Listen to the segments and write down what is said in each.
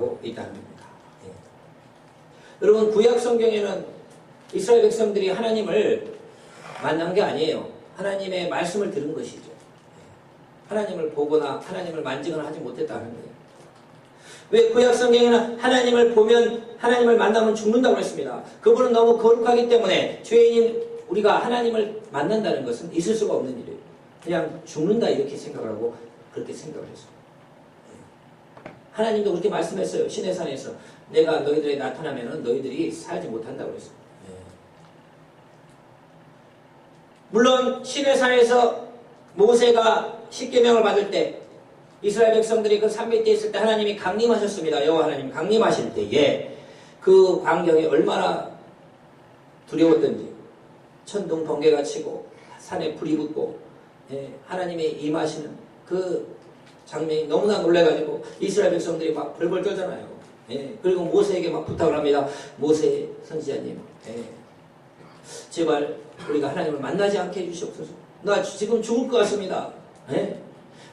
있다는 겁니다. 예. 여러분, 구약 성경에는 이스라엘 백성들이 하나님을 만난 게 아니에요. 하나님의 말씀을 들은 것이죠. 하나님을 보거나 하나님을 만지거나 하지 못했다는 거예요. 왜 구약 성경에는 하나님을 보면, 하나님을 만나면 죽는다고 했습니다. 그분은 너무 거룩하기 때문에 죄인인 우리가 하나님을 만난다는 것은 있을 수가 없는 일이에요. 그냥 죽는다 이렇게 생각을 하고 그렇게 생각을 했어요. 하나님도 그렇게 말씀했어요. 시내산에서 내가 너희들에 나타나면 너희들이 살지 못한다고 했어요. 물론 시내산에서 모세가 십계명을 받을 때 이스라엘 백성들이 그 산밑에 있을 때 하나님이 강림하셨습니다. 여호와 하나님 강림하실 때에 그 광경이 얼마나 두려웠던지, 천둥 번개가 치고 산에 불이 붙고 하나님이 임하시는 그 장면이 너무나 놀래가지고 이스라엘 백성들이 막 벌벌 떨잖아요. 그리고 모세에게 막 부탁을 합니다. 모세 선지자님, 제발 우리가 하나님을 만나지 않게 해주시옵소서. 나 지금 죽을 것 같습니다.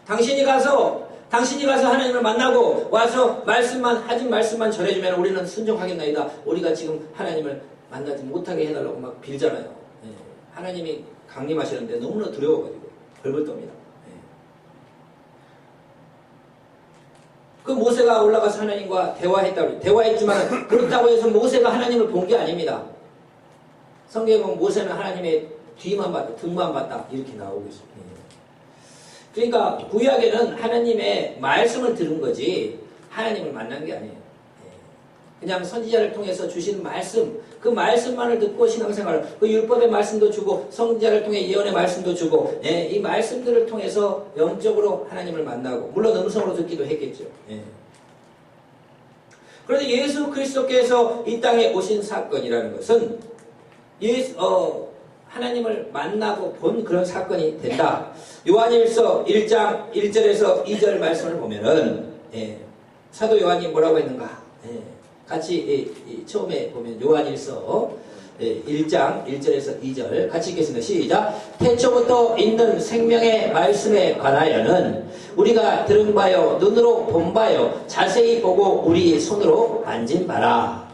당신이 가서 하나님을 만나고 와서 하진 말씀만 전해주면 우리는 순종하겠나이다. 우리가 지금 하나님을 만나지 못하게 해달라고 막 빌잖아요. 하나님이 강림하시는데 너무나 두려워가지고 벌벌 떱니다. 그 모세가 올라가서 하나님과 대화했지만 그렇다고 해서 모세가 하나님을 본 게 아닙니다. 성경에 보면 모세는 하나님의 뒤만 봤다, 등만 봤다 이렇게 나오고 있습니다. 그러니까 구약에는 하나님의 말씀을 들은 거지 하나님을 만난 게 아니에요. 그냥 선지자를 통해서 주신 말씀, 그 말씀만을 듣고 신앙생활을, 그 율법의 말씀도 주고 선지자를 통해 예언의 말씀도 주고, 이 말씀들을 통해서 영적으로 하나님을 만나고, 물론 음성으로 듣기도 했겠죠. 그런데 예수 그리스도께서 이 땅에 오신 사건이라는 것은 하나님을 만나고 본 그런 사건이 된다. 요한일서 1장 1절에서 2절 말씀을 보면은 사도 요한이 뭐라고 했는가? 같이 처음에 보면 요한일서 1장 1절에서 2절 같이 읽겠습니다. 시작. 태초부터 있는 생명의 말씀에 관하여는 우리가 들은 바요 눈으로 본 바요 자세히 보고 우리 손으로 만진 바라.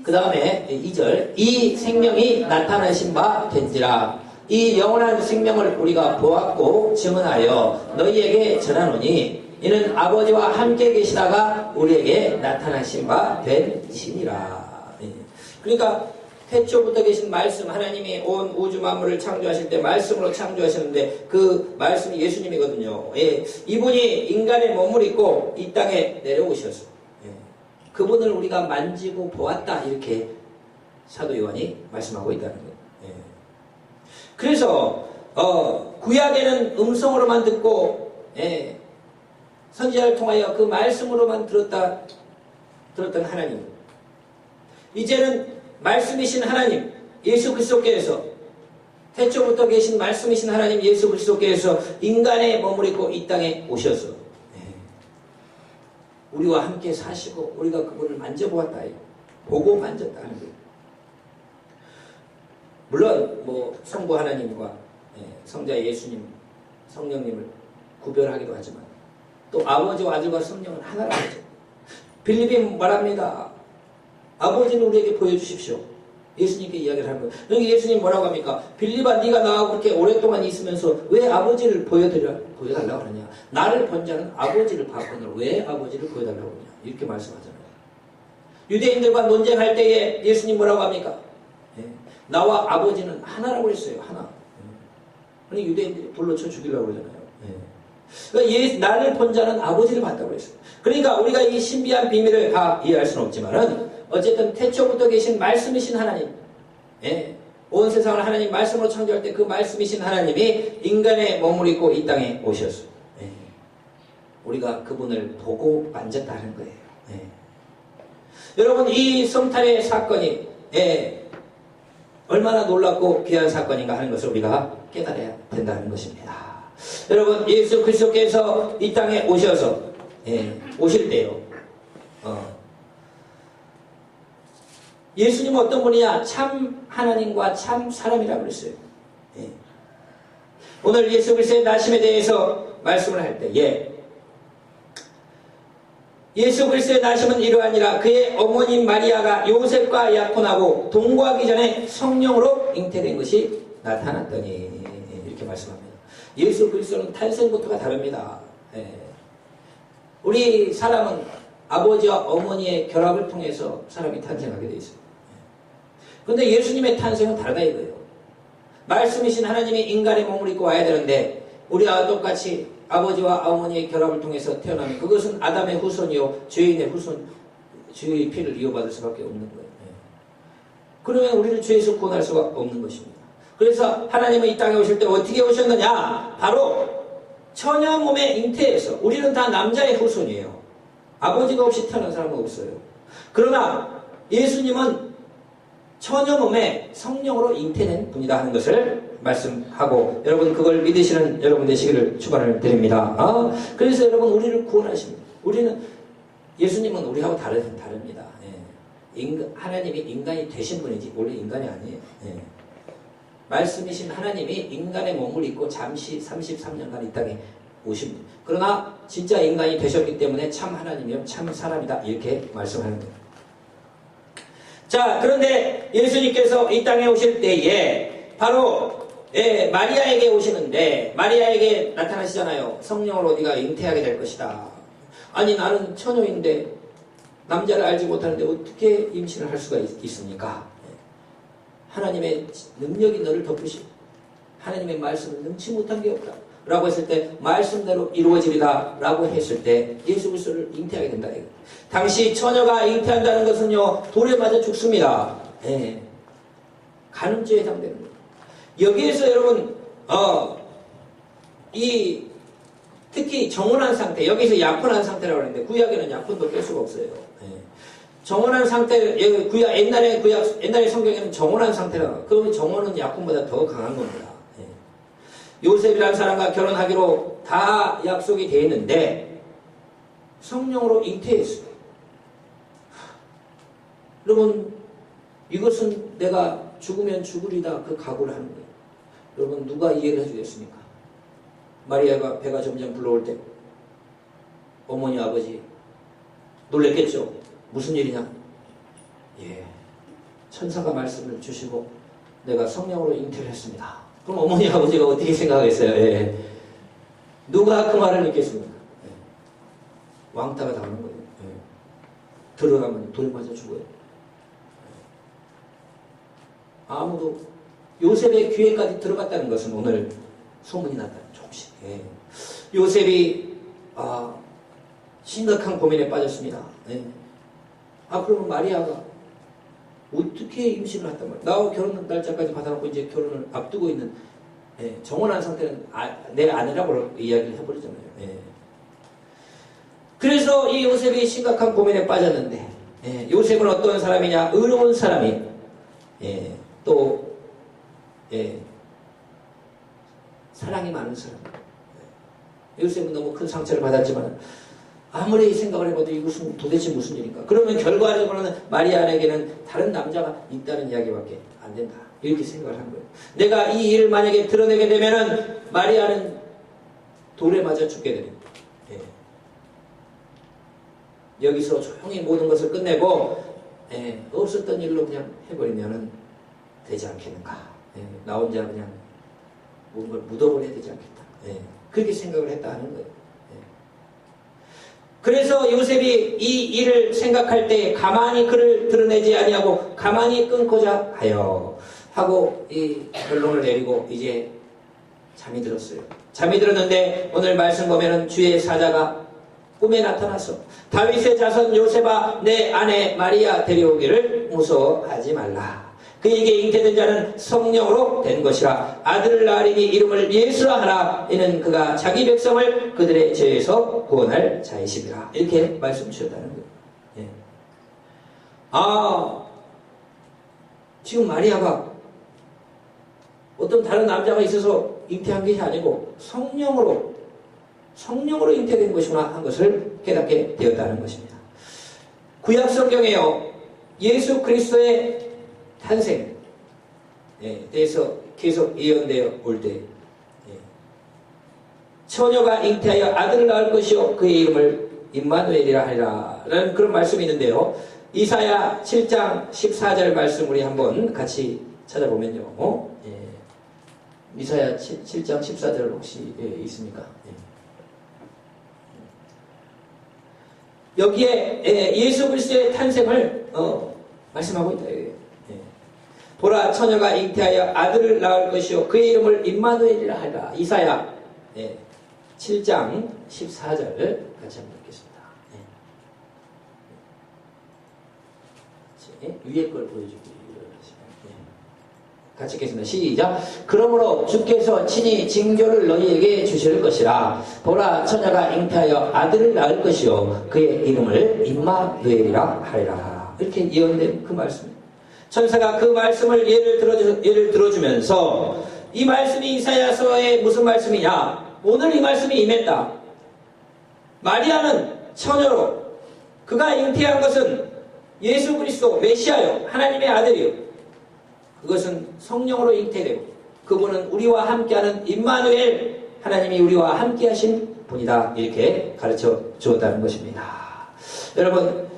그 다음에 2절. 이 생명이 나타나신 바 된지라. 이 영원한 생명을 우리가 보았고 증언하여 너희에게 전하노니 이는 아버지와 함께 계시다가 우리에게 나타나신 바 된 신이라. 그러니까 태초부터 계신 말씀, 하나님이 온 우주 만물을 창조하실 때 말씀으로 창조하셨는데 그 말씀이 예수님이거든요. 이분이 인간의 몸을 입고 이 땅에 내려오셔서 그분을 우리가 만지고 보았다 이렇게 사도 요한이 말씀하고 있다는 거예요. 그래서 구약에는 음성으로만 듣고 선지자를 통하여 그 말씀으로만 들었던 하나님, 이제는 말씀이신 하나님 예수 그리스도께서 태초부터 계신 말씀이신 하나님 예수 그리스도께서 인간의 몸을 입고 이 땅에 오셔서 우리와 함께 사시고 우리가 그분을 만져보았다, 보고 만졌다는 거예요. 물론 뭐 성부 하나님과 성자 예수님, 성령님을 구별하기도 하지만 또 아버지와 아들과 성령은 하나라고 하죠. 빌립이 말합니다. 아버지는 우리에게 보여주십시오. 예수님께 이야기를 하는 거예요. 여기 예수님 뭐라고 합니까? 빌립아, 네가 나하고 그렇게 오랫동안 있으면서 왜 아버지를 보여달라고 하느냐? 나를 본 자는 아버지를 봤거늘 왜 아버지를 보여달라고 하느냐? 이렇게 말씀하잖아요. 유대인들과 논쟁할 때에 예수님 뭐라고 합니까? 나와 아버지는 하나라고 했어요. 하나. 그러니 유대인들이 불러 쳐 죽이려고 그러잖아요. 그러니까 나를 본 자는 아버지를 봤다고 했어요. 그러니까 우리가 이 신비한 비밀을 다 이해할 수는 없지만은 어쨌든 태초부터 계신 말씀이신 하나님, 온 세상을 하나님 말씀으로 창조할 때 그 말씀이신 하나님이 인간의 몸을 입고 이 땅에 오셨어요. 우리가 그분을 보고 만졌다는 거예요. 여러분, 이 성탄의 사건이 얼마나 놀랍고 귀한 사건인가 하는 것을 우리가 깨달아야 된다는 것입니다. 여러분, 예수 그리스도께서 이 땅에 오셔서 오실 때요, 예수님은 어떤 분이냐? 참 하나님과 참 사람이라고 그랬어요. 오늘 예수 그리스도의 나심에 대해서 말씀을 할 때에 예수 그리스도의 나심은 이러하니라. 그의 어머니 마리아가 요셉과 약혼하고 동거하기 전에 성령으로 잉태된 것이 나타났더니, 이렇게 말씀합니다. 예수 그리스도는 탄생부터가 다릅니다. 우리 사람은 아버지와 어머니의 결합을 통해서 사람이 탄생하게 되어 있어요. 그런데 예수님의 탄생은 다르다 이거예요. 말씀이신 하나님이 인간의 몸을 입고 와야 되는데 우리와 똑같이 아버지와 어머니의 결합을 통해서 태어나면 그것은 아담의 후손이요 죄인의 후손, 죄의 피를 이어받을 수밖에 없는 거예요. 그러면 우리를 죄에서 구원할 수가 없는 것입니다. 그래서 하나님은 이 땅에 오실 때 어떻게 오셨느냐? 바로 처녀 몸의 잉태에서. 우리는 다 남자의 후손이에요. 아버지가 없이 태어난 사람은 없어요. 그러나 예수님은 처녀 몸에 성령으로 잉태된 분이다 하는 것을 말씀하고, 여러분 그걸 믿으시는 여러분 되시기를 축원을 드립니다. 그래서 여러분 우리를 구원하십니다. 우리는, 예수님은 우리하고 다릅니다. 하나님이 인간이 되신 분이지 원래 인간이 아니에요. 말씀이신 하나님이 인간의 몸을 입고 잠시 33년간 이 땅에 오신 분. 그러나 진짜 인간이 되셨기 때문에 참 하나님이요 참 사람이다 이렇게 말씀하는 거예요. 자, 그런데 예수님께서 이 땅에 오실 때에 바로 마리아에게 오시는데 마리아에게 나타나시잖아요. 성령으로 네가 잉태하게 될 것이다. 아니 나는 처녀인데 남자를 알지 못하는데 어떻게 임신을 할 수가 있습니까? 하나님의 능력이 너를 덮으시고 하나님의 말씀을 능치 못한 게 없다 라고 했을 때 말씀대로 이루어지리다 라고 했을 때 예수 그리스도를 잉태하게 된다. 당시 처녀가 잉태한다는 것은요 돌에 맞아 죽습니다. 간음죄에 해당되는 거예요. 여기에서 여러분 특히 정혼한 상태, 여기서 약혼한 상태라고 하는데 구약에는 약혼도 뺄 수가 없어요. 정혼한 상태, 옛날에 성경에는 정혼한 상태라. 그러면 정혼은 약혼보다 더 강한 겁니다. 요셉이라는 사람과 결혼하기로 다 약속이 되어 있는데 성령으로 잉태했어요. 여러분 이것은 내가 죽으면 죽으리다 그 각오를 하는 거예요. 여러분 누가 이해를 해주겠습니까? 마리아가 배가 점점 불러올 때 어머니 아버지 놀랬겠죠. 무슨 일이냐? 천사가 말씀을 주시고 내가 성령으로 잉태를 했습니다. 그럼 어머니 아버지가 어떻게 생각하겠어요? 누가 그 말을 믿겠습니까? 왕따가 당하는 거예요. 들어가면 돌 맞아 죽어요. 아무도 요셉의 귀에까지 들어갔다는 것은 오늘 소문이 났다는 조금씩. 요셉이 심각한 고민에 빠졌습니다. 그러면 마리아가 어떻게 임신을 했단 말이야. 나와 결혼 날짜까지 받아놓고 이제 결혼을 앞두고 있는 정혼한 상태는 내 아내라고 이야기를 해버리잖아요. 그래서 이 요셉이 심각한 고민에 빠졌는데 요셉은 어떤 사람이냐? 의로운 사람이 또 사랑이 많은 사람. 요셉은 너무 큰 상처를 받았지만 아무리 생각을 해봐도 이것은 도대체 무슨 일인가. 그러면 결과적으로는 마리아에게는 다른 남자가 있다는 이야기밖에 안 된다. 이렇게 생각을 한 거예요. 내가 이 일을 만약에 드러내게 되면은 마리아는 돌에 맞아 죽게 됩니다. 여기서 조용히 모든 것을 끝내고 없었던 일로 그냥 해버리면은 되지 않겠는가. 나 혼자 그냥 모든 걸 묻어버려야 되지 않겠다. 그렇게 생각을 했다 하는 거예요. 그래서 요셉이 이 일을 생각할 때 가만히 그를 드러내지 아니하고 가만히 끊고자 하고 이 결론을 내리고 이제 잠이 들었어요. 잠이 들었는데 오늘 말씀 보면은 주의 사자가 꿈에 나타나서 다윗의 자손 요셉아 내 아내 마리아 데려오기를 무서워하지 말라. 그에게 잉태된 자는 성령으로 된 것이라. 아들을 낳으리니 이름을 예수라 하라. 이는 그가 자기 백성을 그들의 죄에서 구원할 자이시니라. 이렇게 말씀 주셨다는 거예요. 지금 마리아가 어떤 다른 남자가 있어서 잉태한 것이 아니고 성령으로 잉태된 것이구나 한 것을 깨닫게 되었다는 것입니다. 구약 성경에요 예수 그리스도의 탄생에 대해서 계속 예언되어 올 때 처녀가 잉태하여 아들을 낳을 것이요 그의 이름을 임마누엘이라 하리라 라는 그런 말씀이 있는데요. 이사야 7장 14절 말씀 우리 한번 같이 찾아보면요. 이사야 7장 14절 혹시 있습니까? 여기에 예수 그리스도의 탄생을 말씀하고 있다. 보라 처녀가 잉태하여 아들을 낳을 것이요 그의 이름을 임마누엘이라 하리라. 이사야 7장 14절 같이 한번 읽겠습니다. 위에 걸 보여주기 같이 읽겠습니다. 시작. 그러므로 주께서 친히 징조를 너희에게 주실 것이라. 보라 처녀가 잉태하여 아들을 낳을 것이요 그의 이름을 임마누엘이라 하리라. 이렇게 예언된 그 말씀. 천사가 그 말씀을 예를 들어주면서 이 말씀이 이사야서의 무슨 말씀이냐? 오늘 이 말씀이 임했다. 마리아는 처녀로 그가 잉태한 것은 예수 그리스도 메시아요 하나님의 아들이요. 그것은 성령으로 잉태되고 그분은 우리와 함께하는 임마누엘 하나님이 우리와 함께하신 분이다. 이렇게 가르쳐 주었다는 것입니다. 여러분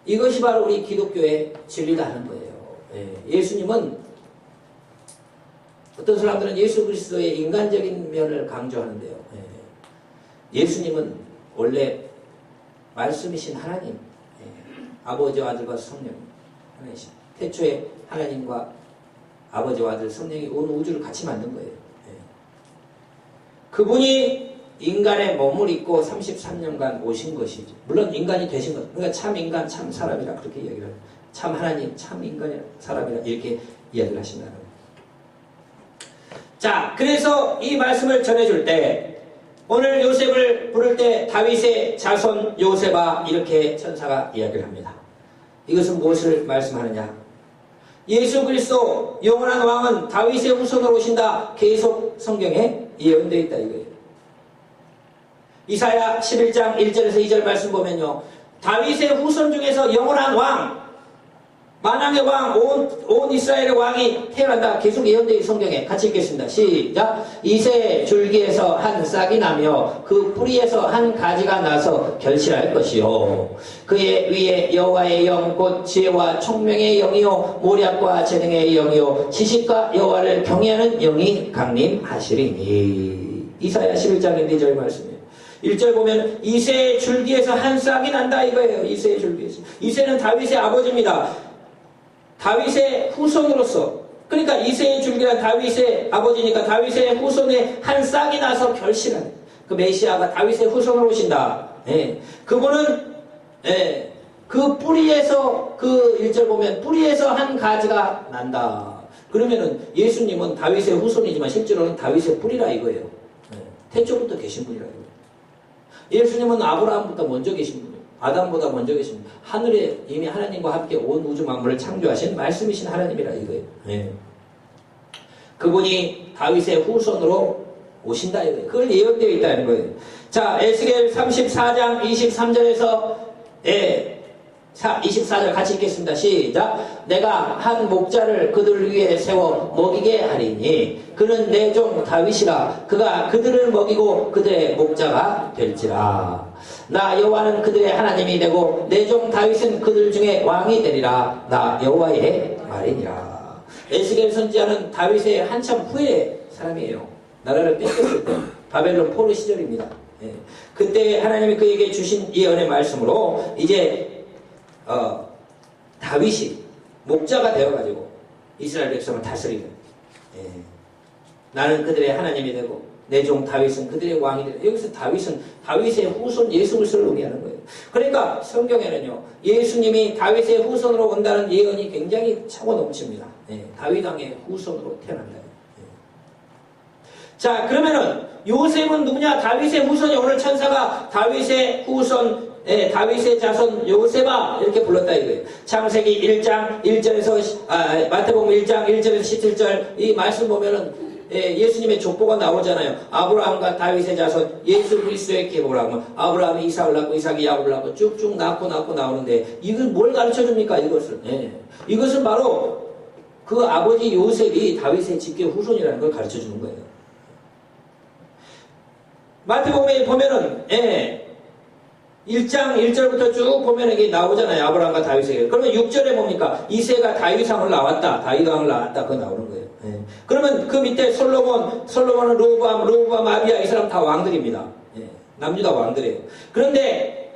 이것이 바로 우리 기독교의 진리다 하는 거예요. 예수님은 어떤 사람들은 예수 그리스도의 인간적인 면을 강조하는데요. 예수님은 원래 말씀이신 하나님, 아버지와 아들과 성령 하나이신 태초에 하나님과 아버지와 아들 성령이 온 우주를 같이 만든 거예요. 그분이 인간의 몸을 입고 33년간 오신 것이죠. 물론 인간이 되신 것. 그러니까 참 인간, 참 사람이라 그렇게 이야기를 해요. 참 하나님, 참 인간이라 사람이라 이렇게 이야기를 하신다는 거예요. 자, 그래서 이 말씀을 전해줄 때 오늘 요셉을 부를 때 다윗의 자손 요셉아 이렇게 천사가 이야기를 합니다. 이것은 무엇을 말씀하느냐? 예수 그리스도 영원한 왕은 다윗의 후손으로 오신다. 계속 성경에 예언되어 있다 이거예요. 이사야 11장 1절에서 2절 말씀 보면요. 다윗의 후손 중에서 영원한 왕, 만왕의 왕, 온 이스라엘의 왕이 태어난다. 계속 예언되어 있는 성경에 같이 읽겠습니다. 시작. 이새 줄기에서 한 싹이 나며 그 뿌리에서 한 가지가 나서 결실할 것이요. 그의 위에 여호와의 영 곧 지혜와 총명의 영이요 모략과 재능의 영이요 지식과 여호와를 경외하는 영이 강림하시리니. 이사야 11장 1절 말씀이에요. 1절 보면 이새의 줄기에서 한 싹이 난다 이거예요. 이새의 줄기에서. 이새는 다윗의 아버지입니다. 다윗의 후손으로서, 그러니까 이새의 줄기란 다윗의 아버지니까 다윗의 후손에 한 싹이 나서 결실한 그 메시아가 다윗의 후손으로 오신다. 그분은 그 뿌리에서, 그 1절 보면 뿌리에서 한 가지가 난다. 그러면은 예수님은 다윗의 후손이지만 실제로는 다윗의 뿌리라 이거예요. 태초부터 계신 분이라 이거예요. 예수님은 아브라함부터 먼저 계신 분이에요. 아담보다 먼저 계십니다. 하늘에 이미 하나님과 함께 온 우주 만물을 창조하신 말씀이신 하나님이라 이거예요. 그분이 다윗의 후손으로 오신다 이거예요. 그걸 예언되어 있다는 거예요. 자, 에스겔 34장 23절에서 24절 같이 읽겠습니다. 시작. 내가 한 목자를 그들 위에 세워 먹이게 하리니 그는 내 종 다윗이라. 그가 그들을 먹이고 그들의 목자가 될지라. 나 여호와는 그들의 하나님이 되고 내 종 다윗은 그들 중에 왕이 되리라. 나 여호와의 말이니라. 에스겔 선지자는 다윗의 한참 후의 사람이에요. 나라를 뺏겼을 때 바벨론 포로 시절입니다. 그때 하나님이 그에게 주신 예언의 말씀으로 이제 다윗이 목자가 되어가지고 이스라엘 백성을 다스리는, 나는 그들의 하나님이 되고 내 종 다윗은 그들의 왕이 되고. 여기서 다윗은 다윗의 후손 예수 그리스도를 의미하는 거예요. 그러니까 성경에는요 예수님이 다윗의 후손으로 온다는 예언이 굉장히 차고 넘칩니다. 다윗 왕의 후손으로 태어난다. 자, 그러면은 요셉은 누구냐? 다윗의 후손이. 오늘 천사가 다윗의 후손, 다윗의 자손 요셉아 이렇게 불렀다 이거예요. 창세기 1장 1절에서 마태복음 1장 1절에서 17절 이 말씀 보면은 예수님의 족보가 나오잖아요. 아브라함과 다윗의 자손 예수 그리스도의 계보를 하면 아브라함이 이삭을 낳고 이삭이 야곱을 낳고 쭉쭉 낳고 나오는데 이건 뭘 가르쳐 줍니까? 이것은 바로 그 아버지 요셉이 다윗의 직계 후손이라는 걸 가르쳐 주는 거예요. 마태복음에 보면은 1장 1절부터 쭉 보면 이게 나오잖아요. 아브라함과 다윗에게. 그러면 6절에 뭡니까? 이새가 다윗왕을 낳았다. 다윗왕을 낳았다. 그거 나오는 거예요. 예. 그러면 그 밑에 솔로몬은 르호보암, 아비야, 이 사람 다 왕들입니다. 예. 남유다 왕들이에요. 그런데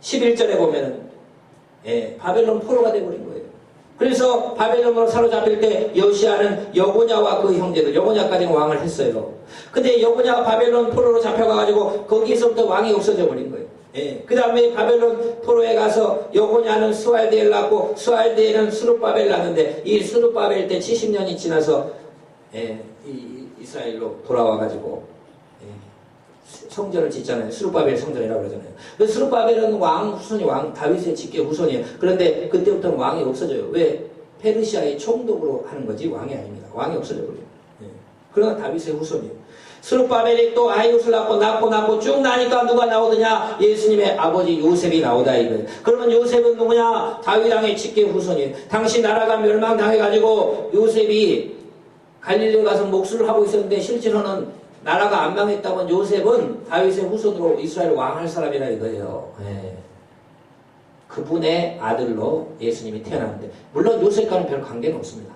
11절에 보면은 바벨론 포로가 되어버린 거예요. 그래서 바벨론으로 사로잡힐 때 여시아는 여고냐와 그 형제들, 여고냐까지는 왕을 했어요. 근데 여고냐가 바벨론 포로로 잡혀가가지고 거기에서부터 왕이 없어져 버린 거예요. 그 다음에 바벨론 포로에 가서 여고냐는 스왈데를 낳고 스왈데는 스룹바벨을 낳는데 이 스룹바벨 때 70년이 지나서 이스라엘로 돌아와가지고 성전을 짓잖아요. 스룹바벨 성전이라고 그러잖아요. 그 스룹바벨은 다윗의 직계 후손이에요. 그런데 그때부터는 왕이 없어져요. 왜? 페르시아의 총독으로 하는 거지 왕이 아닙니다. 왕이 없어져 버려요. 그러나 다윗의 후손이에요. 스룹바벨이 또 아이옷을 낳고 쭉 나니까 누가 나오더냐? 예수님의 아버지 요셉이 나오다 이거예요. 그러면 요셉은 누구냐? 다윗 왕의 직계 후손이에요. 당시 나라가 멸망당해가지고 요셉이 갈릴리에 가서 목수를 하고 있었는데 실제로는 나라가 안 망했다면 요셉은 다윗의 후손으로 이스라엘 왕할 사람이라 이거예요. 그분의 아들로 예수님이 태어났는데 물론 요셉과는 별 관계는 없습니다.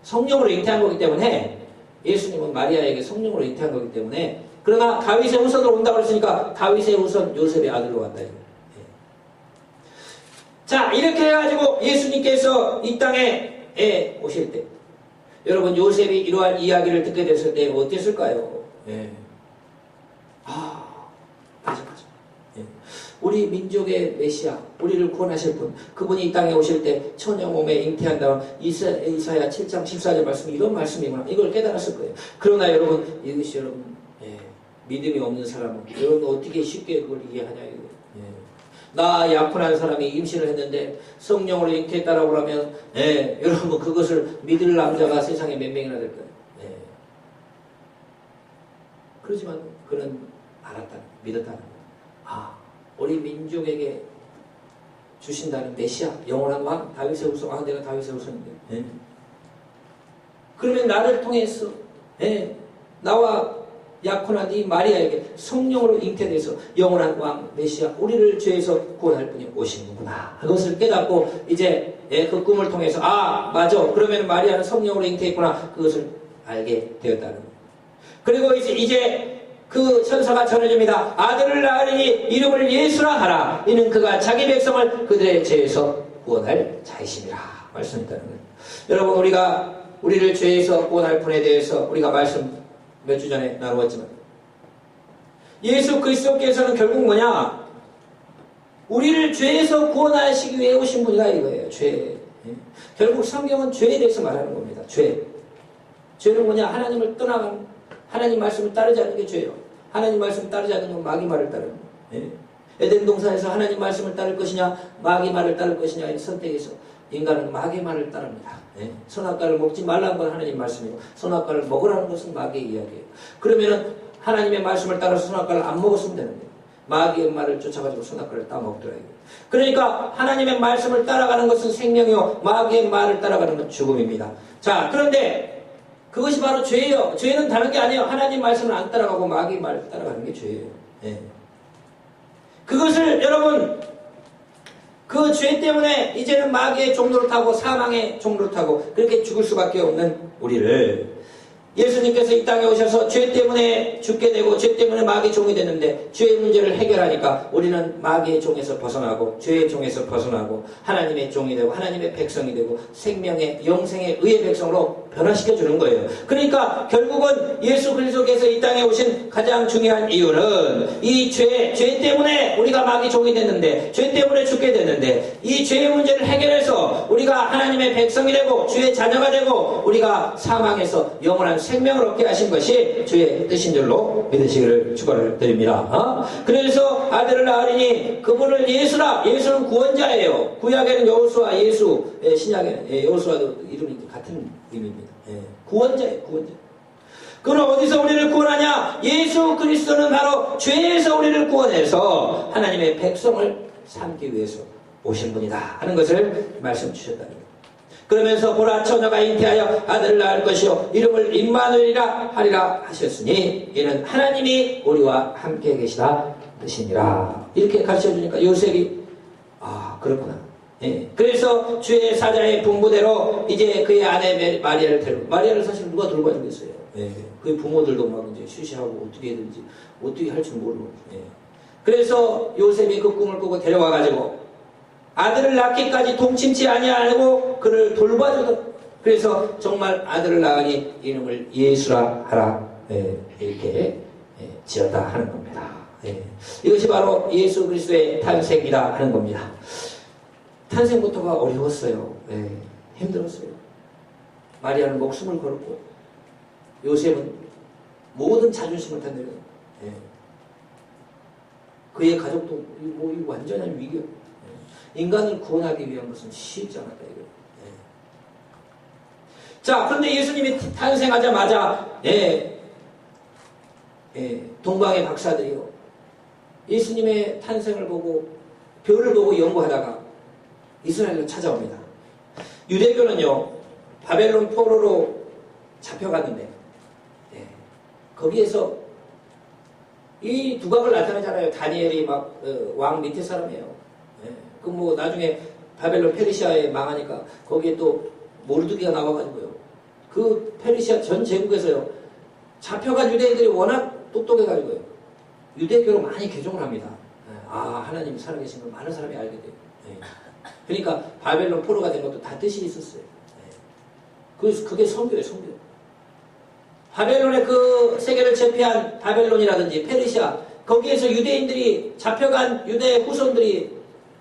성령으로 잉태한 거기 때문에 예수님은 마리아에게 성령으로 잉태한 거기 때문에 그러나 다윗의 후손으로 온다고 했으니까 다윗의 후손 요셉의 아들로 왔다. 자, 이렇게 해가지고 예수님께서 이 땅에 오실 때 여러분 요셉이 이러한 이야기를 듣게 됐을 때 어땠을까요? 맞아. 우리 민족의 메시아, 우리를 구원하실 분, 그분이 이 땅에 오실 때 처녀 몸에 잉태한 다음 이사야 7장 14절 말씀이 이런 말씀이구나. 이걸 깨달았을 거예요. 그러나 여러분, 이것이 여러분, 믿음이 없는 사람은 여러분 어떻게 쉽게 그걸 이해하냐 이거예요. 나 약혼한 사람이 임신을 했는데 성령으로 잉태했다라고 하면 여러분 그것을 믿을 남자가 세상에 몇 명이나 될까요? 그렇지만 그는 믿었다는 거예요. 우리 민족에게 주신다는 메시아, 영원한 왕, 다윗의 후손. 내가 다윗의 후손인데. 그러면 나를 통해서 나와 약혼한 이 마리아에게 성령으로 잉태돼서 영원한 왕, 메시아, 우리를 죄에서 구원할 분이 오시는구나. 그것을 깨닫고 이제 그 꿈을 통해서 맞아. 그러면 마리아는 성령으로 잉태했구나. 그것을 알게 되었다는 거예요. 그리고 이제 그 천사가 전해줍니다. 아들을 낳으니 이름을 예수라 하라. 이는 그가 자기 백성을 그들의 죄에서 구원할 자이심이라. 말씀했다는 거예요. 여러분 우리를 죄에서 구원할 분에 대해서 우리가 말씀 몇 주 전에 나누었지만 예수 그리스도께서는 결국 뭐냐? 우리를 죄에서 구원하시기 위해 오신 분이다 이거예요. 죄. 결국 성경은 죄에 대해서 말하는 겁니다. 죄는 뭐냐? 하나님을 떠나간 하나님 말씀을 따르지 않는 게 죄예요. 하나님 말씀을 따르지 않는 건 마귀 말을 따르는 거예요. 에덴 동산에서 하나님 말씀을 따를 것이냐 마귀 말을 따를 것이냐의 선택에서 인간은 마귀 말을 따릅니다. 선악과를 먹지 말라는 건 하나님 말씀이고 선악과를 먹으라는 것은 마귀의 이야기예요. 그러면은 하나님의 말씀을 따라서 선악과를 안 먹었으면 되는데 마귀의 말을 쫓아가지고 선악과를 따먹더라고요. 그러니까 하나님의 말씀을 따라가는 것은 생명이요 마귀의 말을 따라가는 건 죽음입니다. 자, 그런데 그것이 바로 죄예요. 죄는 다른 게 아니에요. 하나님 말씀을 안 따라가고 마귀의 말을 따라가는 게 죄예요. 그것을 여러분 그 죄 때문에 이제는 마귀의 종로를 타고 사망의 종로를 타고 그렇게 죽을 수밖에 없는 우리를 예수님께서 이 땅에 오셔서 죄 때문에 죽게 되고 죄 때문에 마귀의 종이 됐는데 죄의 문제를 해결하니까 우리는 마귀의 종에서 벗어나고 죄의 종에서 벗어나고 하나님의 종이 되고 하나님의 백성이 되고 생명의 영생의 의의 백성으로 변화시켜 주는 거예요. 그러니까 결국은 예수 그리스도께서 이 땅에 오신 가장 중요한 이유는 이 죄 때문에 우리가 마귀 종이 됐는데 죄 때문에 죽게 됐는데 이 죄의 문제를 해결해서 우리가 하나님의 백성이 되고 주의 자녀가 되고 우리가 사망에서 영원한 생명을 얻게 하신 것이 주의 뜻인 줄로 믿으시기를 축원을 드립니다. 그래서 아들을 낳으리니 그분을 예수라. 예수는 구원자예요. 구약에는 여호수아, 예수, 신약에는 여호수아도 이름이 같은 의미입니다. 구원자예요. 구원자. 그럼 어디서 우리를 구원하냐? 예수 그리스도는 바로 죄에서 우리를 구원해서 하나님의 백성을 삼기 위해서 오신 분이다 하는 것을 말씀 주셨다는 거예요. 그러면서 보라 처녀가 잉태하여 아들을 낳을 것이요 이름을 임마누엘이라 하리라 하셨으니 이는 하나님이 우리와 함께 계시다 뜻이니라. 이렇게 가르쳐 주니까 요셉이 아 그렇구나. 예. 그래서 주의 사자의 분부대로 이제 그의 아내 마리아를 데리고 마리아를 사실 누가 돌봐주겠어요. 예. 그의 부모들도 막 이제 쉬쉬하고 어떻게 해든지 어떻게 할 줄 모르고. 예. 그래서 요셉이 그 꿈을 꾸고 데려와 가지고 아들을 낳기까지 동침치 아니하고 그를 돌봐주던. 그래서 정말 아들을 낳으니 이름을 예수라 하라. 예. 이렇게 지었다 하는 겁니다. 예. 이것이 바로 예수 그리스도의 탄생이다 하는 겁니다. 탄생부터가 어려웠어요. 예. 힘들었어요. 마리아는 목숨을 걸었고 요셉은 모든 자존심을 다 내려. 예. 그의 가족도 뭐 완전한 위기였고 인간을 구원하기 위한 것은 쉽지 않았다 이거. 예. 자, 그런데 예수님이 탄생하자마자 동방의 박사들이요 예수님의 탄생을 보고 별을 보고 연구하다가 이스라엘로 찾아옵니다. 유대교는요 바벨론 포로로 잡혀갔는데 거기에서 이 두각을 나타내잖아요. 다니엘이 막 왕 밑에 사람이에요. 그 뭐 나중에 바벨론 페르시아에 망하니까 거기에 또 모르드게가 나와가지고요. 그 페르시아 전 제국에서요 잡혀간 유대인들이 워낙 똑똑해가지고요 유대교로 많이 개종을 합니다. 아 하나님 살아계신 걸 많은 사람이 알게 돼요. 그러니까 바벨론 포로가 된 것도 다 뜻이 있었어요. 그게 선교예요, 선교. 바벨론의 그 세계를 제패한 바벨론이라든지 페르시아 거기에서 유대인들이 잡혀간 유대 후손들이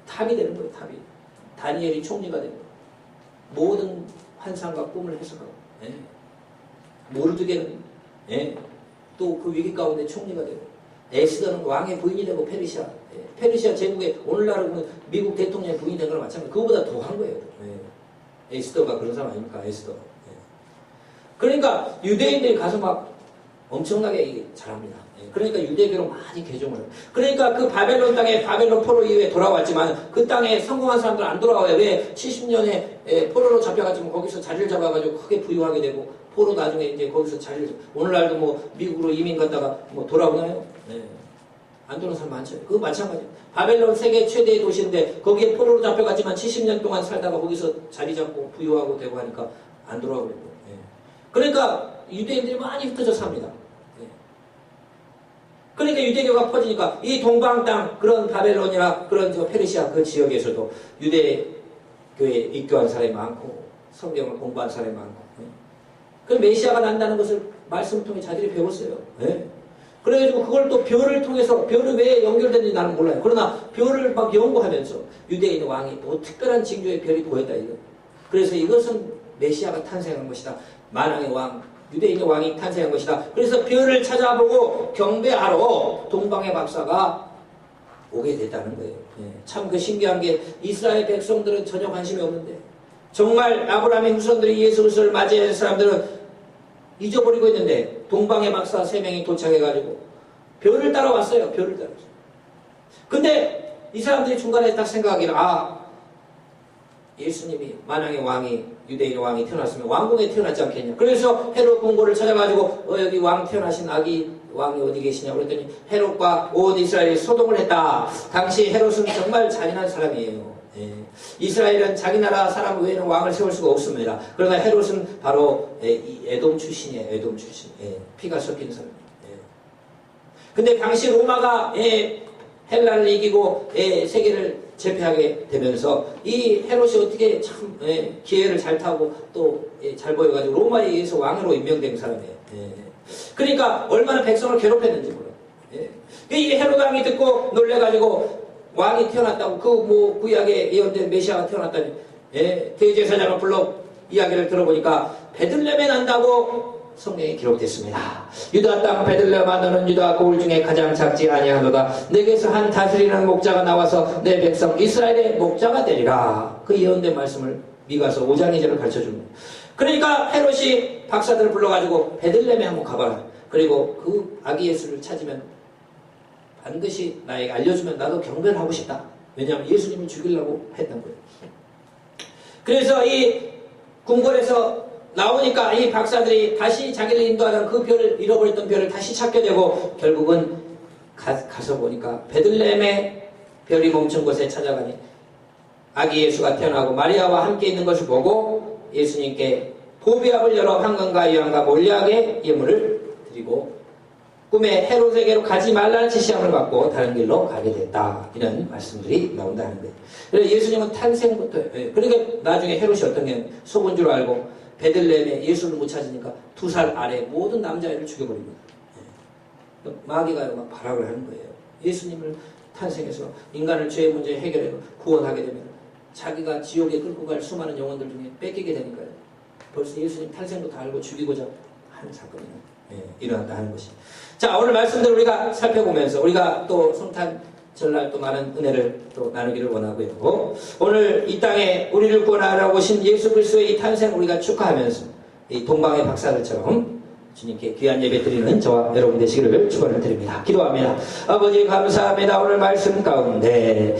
탑이 되는 거예요. 탑이. 다니엘이 총리가 되는 거예요. 모든 환상과 꿈을 해석하고 모르드게는 또 그 위기 가운데 총리가 되고 에스더는 왕의 부인이 되고 페르시아 제국에 오늘날은 미국 대통령의 부인이 된 거랑 마찬가지. 그거보다 더 한 거예요. 에스더가 그런 사람 아닙니까? 에스더. 그러니까 유대인들이 가서 막 엄청나게 잘합니다. 그러니까 유대교로 많이 개종을 해요. 그러니까 그 바벨론 땅에 바벨론 포로 이후에 돌아왔지만 그 땅에 성공한 사람들은 안 돌아와요. 왜? 70년에 포로로 잡혀가지고 거기서 자리를 잡아가지고 크게 부유하게 되고 포로 나중에 이제 거기서 자리를 오늘날도 뭐 미국으로 이민 갔다가 뭐 돌아오나요? 안 돌아오는 사람 많죠. 그거 마찬가지예요. 바벨론 세계 최대의 도시인데 거기에 포로로 잡혀갔지만 70년 동안 살다가 거기서 자리 잡고 부유하고 되고 하니까 안 돌아오고 그래요. 그러니까 유대인들이 많이 흩어져 삽니다. 그러니까 유대교가 퍼지니까 이 동방 땅 그런 바벨론이나 그런 저 페르시아 그 지역에서도 유대교에 입교한 사람이 많고 성경을 공부한 사람이 많고 그 메시아가 난다는 것을 말씀을 통해 자들이 배웠어요. 그래가지고 그걸 또 별을 통해서 별이 왜 연결되는지 나는 몰라요. 그러나 별을 막 연구하면서 유대인 왕이 또 특별한 징조의 별이 보였다 이거. 그래서 이것은 메시아가 탄생한 것이다. 만왕의 왕, 유대인의 왕이 탄생한 것이다. 그래서 별을 찾아보고 경배하러 동방의 박사가 오게 됐다는 거예요. 참 그 신기한 게 이스라엘 백성들은 전혀 관심이 없는데 정말 아브라함의 후손들이 예수 그리스도를 맞이한 사람들은 잊어버리고 있는데 동방의 박사 3명이 도착해가지고 별을 따라왔어요. 별을 따라왔어요. 근데 이 사람들이 중간에 딱 생각하기를 예수님이 만왕의 왕이 유대인의 왕이 태어났으면 왕궁에 태어났지 않겠냐. 그래서 헤롯 궁궐을 찾아가지고 여기 왕 태어나신 아기 왕이 어디 계시냐고 그랬더니 헤롯과 온 이스라엘이 소동을 했다. 당시 헤롯은 정말 잔인한 사람이에요. 이스라엘은 자기 나라 사람 외에는 왕을 세울 수가 없습니다. 그러나 헤롯은 바로 에돔 출신이에요. 에돔 출신. 피가 섞인 사람이에요. 근데 당시 로마가 헬라를 이기고 세계를 제패하게 되면서 이 헤롯이 어떻게 참 기회를 잘 타고 또 잘 보여가지고 로마에 의해서 왕으로 임명된 사람이에요. 그러니까 얼마나 백성을 괴롭혔는지 몰라요. 이 헤롯 왕이 듣고 놀래가지고 왕이 태어났다고 그 뭐 구약에 예언된 메시아가 태어났다니 대제사장을 불러 이야기를 들어보니까 베들레헴에 난다고 성경에 기록됐습니다. 유다 땅 베들레헴아 너는 유다 고을 중에 가장 작지 아니하노다. 내게서 한 다스리는 목자가 나와서 내 백성 이스라엘의 목자가 되리라. 그 예언된 말씀을 미가서 5장 2절을 가르쳐줍니다. 그러니까 헤롯이 박사들을 불러가지고 베들레헴에 한번 가봐라. 그리고 그 아기 예수를 찾으면 반드시 나에게 알려주면 나도 경배를 하고 싶다. 왜냐하면 예수님을 죽이려고 했던 거예요. 그래서 이 궁궐에서 나오니까 이 박사들이 다시 자기를 인도하던 그 별을 잃어버렸던 별을 다시 찾게 되고 결국은 가서 보니까 베들레헴에 별이 멈춘 곳에 찾아가니 아기 예수가 태어나고 마리아와 함께 있는 것을 보고 예수님께 보비압을 열어 황금과 유황과 몰약의 예물을 드리고 꿈에 헤롯에게로 가지 말라는 지시함을 받고 다른 길로 가게 됐다. 이런 말씀들이 나온다는 거예요. 그래서 예수님은 탄생부터 그러니까 나중에 헤롯이 어떤 게 속은 줄 알고 베들레헴에 예수를 못 찾으니까 2살 아래 모든 남자애를 죽여버립니다. 마귀가 막 발악을 하는 거예요. 예수님을 탄생해서 인간을 죄의 문제 해결해서 구원하게 되면 자기가 지옥에 끌고 갈 수많은 영혼들 중에 뺏기게 되니까요. 벌써 예수님 탄생부터 알고 죽이고자 하는 사건이 일어났다 하는 것이. 자, 오늘 말씀들을 우리가 살펴보면서 우리가 또 성탄 전날 또 많은 은혜를 또 나누기를 원하고요. 오늘 이 땅에 우리를 구원하러 오신 예수 그리스도의 이 탄생 우리가 축하하면서 이 동방의 박사들처럼 주님께 귀한 예배 드리는 저와 여러분 되시기를 축원을 드립니다. 기도합니다. 아버지 감사합니다. 오늘 말씀 가운데